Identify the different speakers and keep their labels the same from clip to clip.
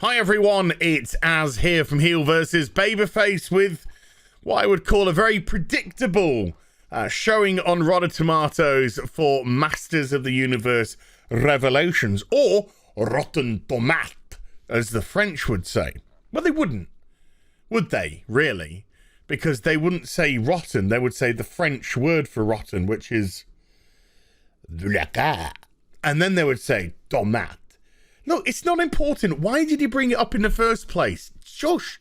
Speaker 1: Hi everyone, it's Az here from HeelvsBabyface with what I would call a very predictable showing on Rotten Tomatoes for Masters of the Universe Revelations, or Rotten Tomate, as the French would say. Well, they wouldn't, would they, really? Because they wouldn't say rotten, they would say the French word for rotten, which is and then they would say tomate. Look, it's not important. Why did he bring it up in the first place? Shush.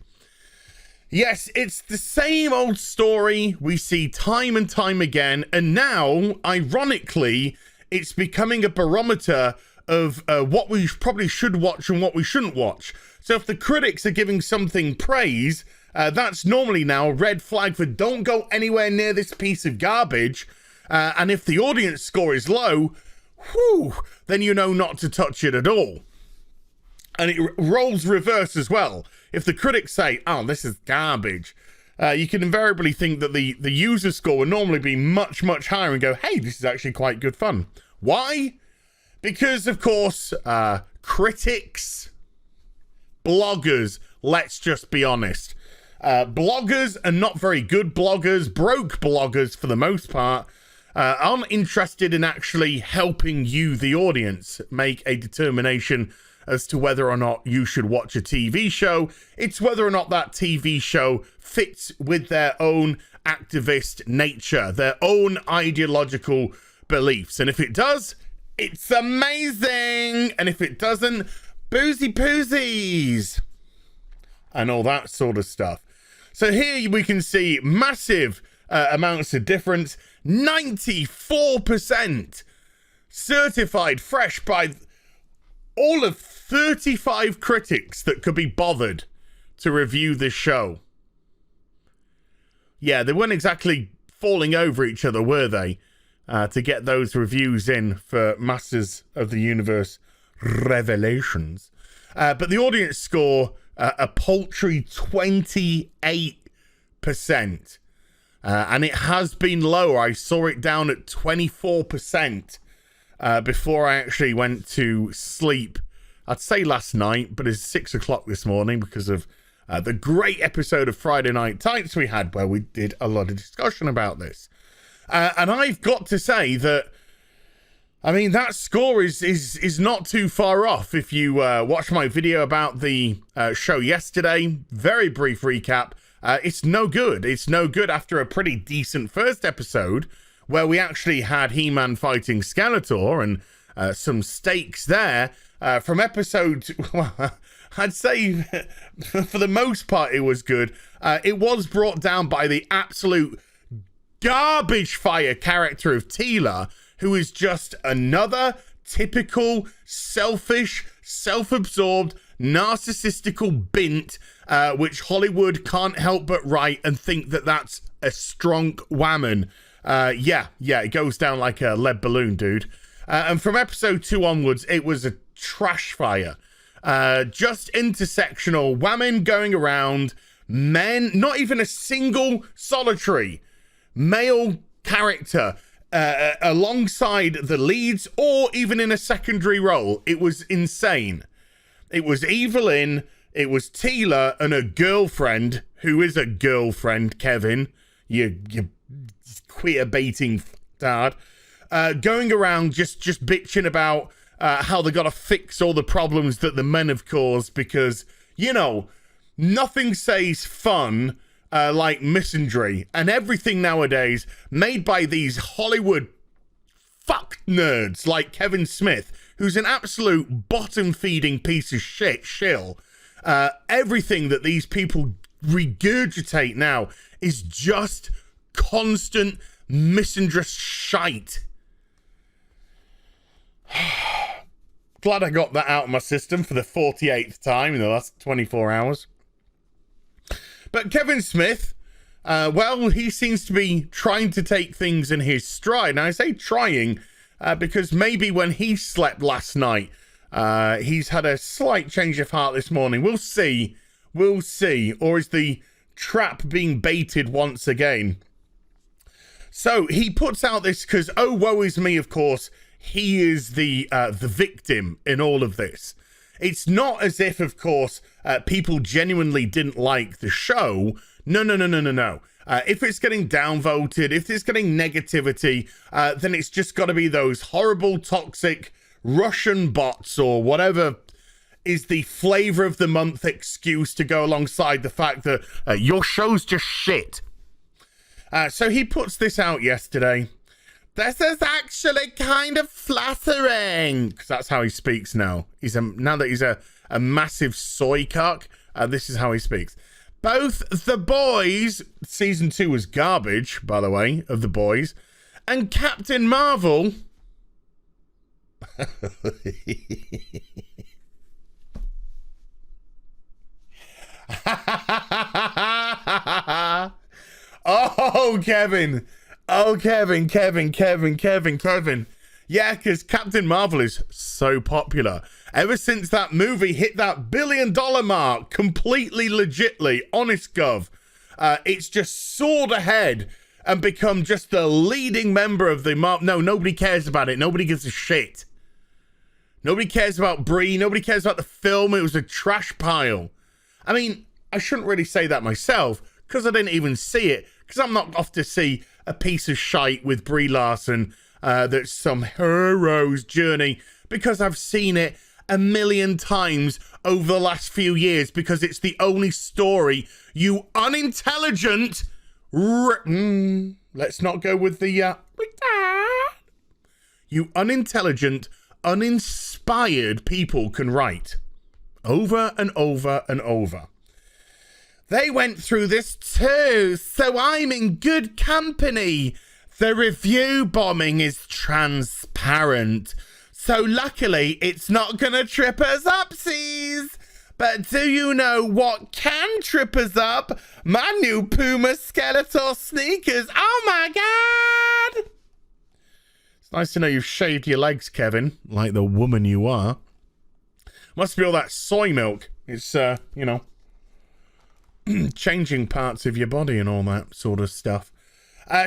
Speaker 1: Yes, it's the same old story we see time and time again. And now, ironically, it's becoming a barometer of what we probably should watch and what we shouldn't watch. So if the critics are giving something praise, that's normally now a red flag for don't go anywhere near this piece of garbage. And if the audience score is low, whew, then you know not to touch it at all. And it rolls reverse as well. If the critics say, oh, this is garbage, you can invariably think that the user score would normally be much, much higher and go, hey, this is actually quite good fun. Why? Because, of course, critics, bloggers, let's just be honest. Bloggers are not very good bloggers, broke bloggers for the most part, aren't interested in actually helping you, the audience, make a determination as to whether or not you should watch a TV show. It's whether or not that TV show fits with their own activist nature, their own ideological beliefs. And if it does, it's amazing. And if it doesn't, boozy poozies and all that sort of stuff. So here we can see massive amounts of difference. 94% certified fresh by all of 35 critics that could be bothered to review this show. Yeah, they weren't exactly falling over each other, were they? To get those reviews in for Masters of the Universe Revelations. But the audience score, a paltry 28%. And it has been lower. I saw it down at 24%. Before I actually went to sleep, I'd say last night, but it's 6 o'clock this morning because of the great episode of Friday Night Tights we had where we did a lot of discussion about this. And I've got to say that, I mean, that score is not too far off. If you watch my video about the show yesterday, very brief recap, it's no good. It's no good after a pretty decent first episode, where we actually had He-Man fighting Skeletor and some stakes there. From episode, well, I'd say for the most part it was good. It was brought down by the absolute garbage fire character of Teela, who is just another typical selfish, self-absorbed, narcissistical bint, which Hollywood can't help but write and think that that's a strong woman. Yeah, it goes down like a lead balloon, dude. And from episode 2 onwards, it was a trash fire. Just intersectional women going around, men, not even a single solitary male character alongside the leads or even in a secondary role. It was insane. It was Evelyn, it was Teela and her girlfriend, who is a girlfriend, Kevin, you queer baiting dad, going around just bitching about how they got to fix all the problems that the men have caused because, you know, nothing says fun like misandry, and everything nowadays made by these Hollywood fuck nerds like Kevin Smith, who's an absolute bottom-feeding piece of shill. Everything that these people regurgitate now is just constant misandrous shite. Glad I got that out of my system for the 48th time in the last 24 hours. But Kevin Smith, well, he seems to be trying to take things in his stride. And I say trying because maybe when he slept last night, he's had a slight change of heart this morning. We'll see. We'll see. Or is the trap being baited once again? So he puts out this because, oh, woe is me, of course, he is the victim in all of this. It's not as if, of course, people genuinely didn't like the show. No. If it's getting downvoted, if it's getting negativity, then it's just got to be those horrible, toxic Russian bots or whatever is the flavor of the month excuse to go alongside the fact that your show's just shit. So he puts this out yesterday. This is actually kind of flattering, because that's how he speaks now. Now that he's a massive soy cock, this is how he speaks. Both The Boys, season 2 was garbage, by the way, of The Boys, and Captain Marvel. Oh, Kevin. Oh, Kevin. Yeah, because Captain Marvel is so popular. Ever since that movie hit that $1 billion mark, completely legitly, honest gov, it's just soared ahead and become just the leading member of the Marvel. No, nobody cares about it. Nobody gives a shit. Nobody cares about Brie. Nobody cares about the film. It was a trash pile. I mean, I shouldn't really say that myself, because I didn't even see it, because I'm not off to see a piece of shite with Brie Larson that's some hero's journey, because I've seen it a million times over the last few years, because it's the only story you unintelligent let's not go with the you unintelligent, uninspired people can write over and over and over. They went through this too, so I'm in good company. The review bombing is transparent, so luckily it's not gonna trip us upsies. But do you know what can trip us up? My new Puma Skeletor sneakers. Oh my god! It's nice to know you've shaved your legs, Kevin, like the woman you are. Must be all that soy milk. It's, you know, changing parts of your body and all that sort of stuff.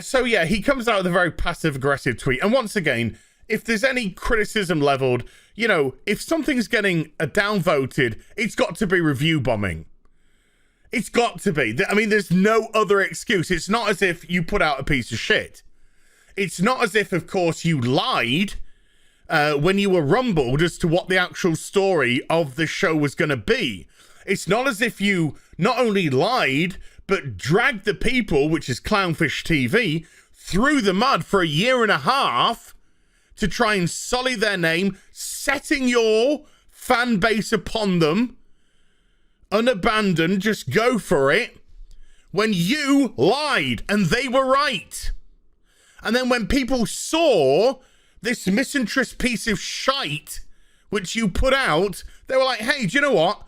Speaker 1: So yeah, he comes out with a very passive-aggressive tweet. And once again, if there's any criticism leveled, you know, if something's getting downvoted, it's got to be review bombing. It's got to be. I mean, there's no other excuse. It's not as if you put out a piece of shit. It's not as if, of course, you lied when you were rumbled as to what the actual story of the show was going to be. It's not as if you not only lied, but dragged the people, which is Clownfish TV, through the mud for a year and a half to try and sully their name, setting your fan base upon them, unabandoned, just go for it, when you lied and they were right. And then when people saw this misinterest piece of shite, which you put out, they were like, hey, do you know what?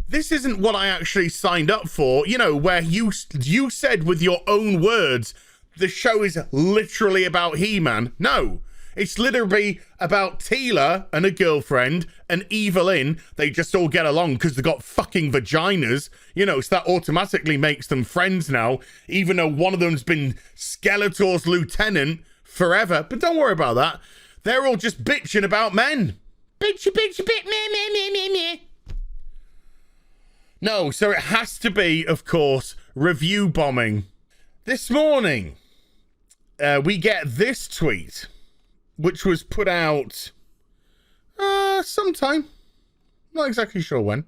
Speaker 1: This isn't what I actually signed up for. You know, where you said with your own words, the show is literally about He-Man. No, it's literally about Teela and a girlfriend and Evelyn. They just all get along because they've got fucking vaginas. You know, so that automatically makes them friends now, even though one of them's been Skeletor's lieutenant forever. But don't worry about that. They're all just bitching about men. Bitchy, meh. No, so it has to be, of course, review bombing. This morning, we get this tweet, which was put out sometime. Not exactly sure when.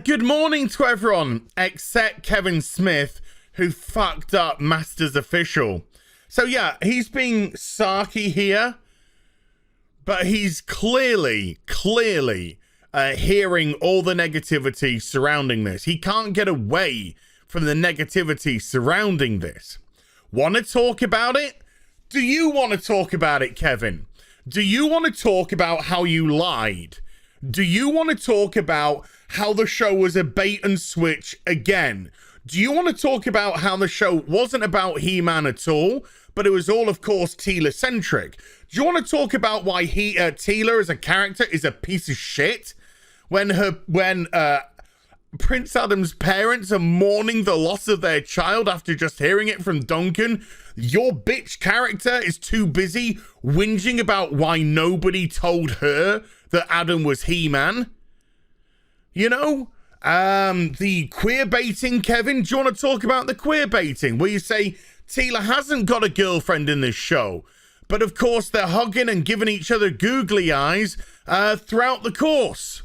Speaker 1: Good morning to everyone, except Kevin Smith, who fucked up Masters Official. So yeah, he's being sarky here, but he's clearly hearing all the negativity surrounding this. He can't get away from the negativity surrounding this. Want to talk about it? Do you want to talk about it, Kevin? Do you want to talk about how you lied? Do you want to talk about how the show was a bait and switch again? Do you want to talk about how the show wasn't about He-Man at all, but it was all, of course, Teela-centric? Do you want to talk about why Teela as a character is a piece of shit? When Prince Adam's parents are mourning the loss of their child after just hearing it from Duncan, your bitch character is too busy whinging about why nobody told her that Adam was He-Man. You know, the queer baiting, Kevin. Do you want to talk about the queer baiting? Where you say Teela hasn't got a girlfriend in this show, but of course they're hugging and giving each other googly eyes throughout the course.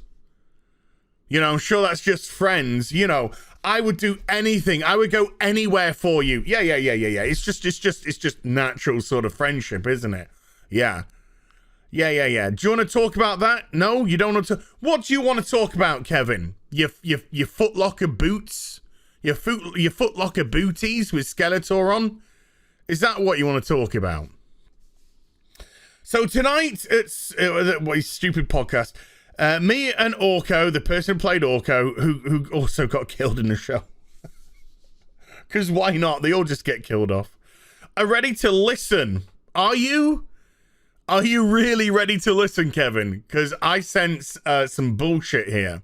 Speaker 1: You know, I'm sure that's just friends. You know, I would do anything. I would go anywhere for you. Yeah. It's just natural sort of friendship, isn't it? Yeah. Do you want to talk about that? No, you don't want to. What do you want to talk about, Kevin? Your Foot Locker boots? Your Foot Locker booties with Skeletor on? Is that what you want to talk about? So tonight, it's what a stupid podcast. Me and Orko, the person who played Orko, who also got killed in the show. Because why not? They all just get killed off. Are ready to listen. Are you? Are you really ready to listen, Kevin? Because I sense some bullshit here.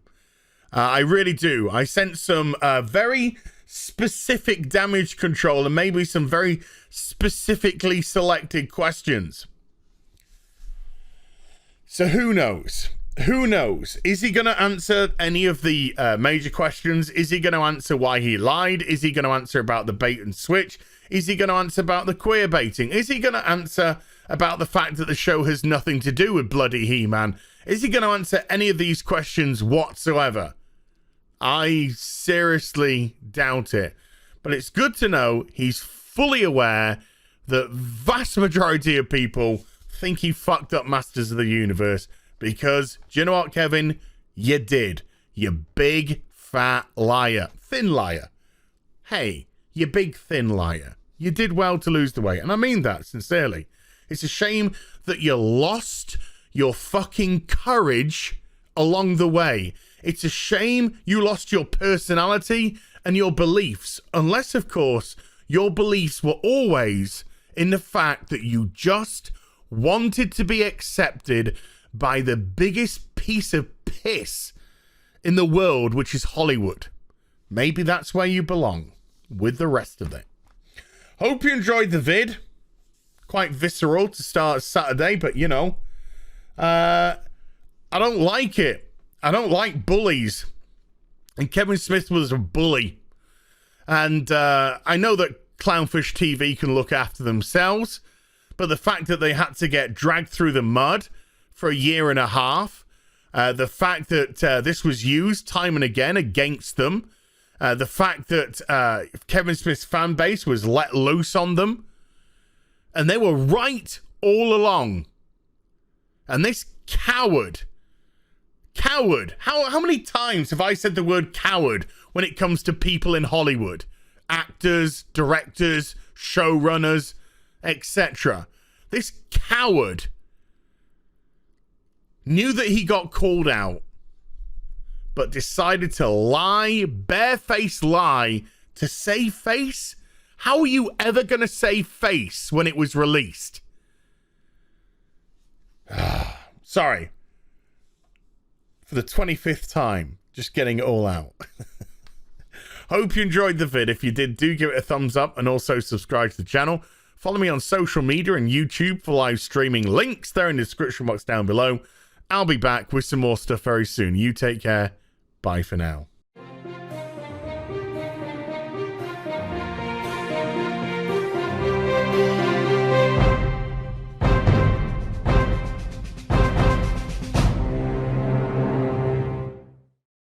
Speaker 1: I really do. I sense some very specific damage control and maybe some very specifically selected questions. So who knows? Who knows? Is he going to answer any of the major questions? Is he going to answer why he lied? Is he going to answer about the bait and switch? Is he going to answer about the queer baiting? Is he going to answer about the fact that the show has nothing to do with bloody He-Man? Is he going to answer any of these questions whatsoever? I seriously doubt it. But it's good to know he's fully aware that vast majority of people think he fucked up Masters of the Universe. Because, do you know what, Kevin? You did. You big, fat liar. Thin liar. Hey, you big, thin liar. You did well to lose the weight. And I mean that sincerely. It's a shame that you lost your fucking courage along the way. It's a shame you lost your personality and your beliefs. Unless, of course, your beliefs were always in the fact that you just wanted to be accepted by the biggest piece of piss in the world, which is Hollywood. Maybe that's where you belong with the rest of it. Hope you enjoyed the vid. Quite visceral to start Saturday, but you know, I don't like it. I don't like bullies. And Kevin Smith was a bully. And I know that Clownfish TV can look after themselves, but the fact that they had to get dragged through the mud for a year and a half, the fact that this was used time and again against them, the fact that Kevin Smith's fan base was let loose on them, and they were right all along. And this coward, how many times have I said the word coward when it comes to people in Hollywood? Actors, directors, showrunners, etc. This coward knew that he got called out, but decided to lie, barefaced lie, to save face? How are you ever going to save face when it was released? Sorry. For the 25th time, just getting it all out. Hope you enjoyed the vid. If you did, do give it a thumbs up and also subscribe to the channel. Follow me on social media and YouTube for live streaming. Links there in the description box down below. I'll be back with some more stuff very soon. You take care. Bye for now.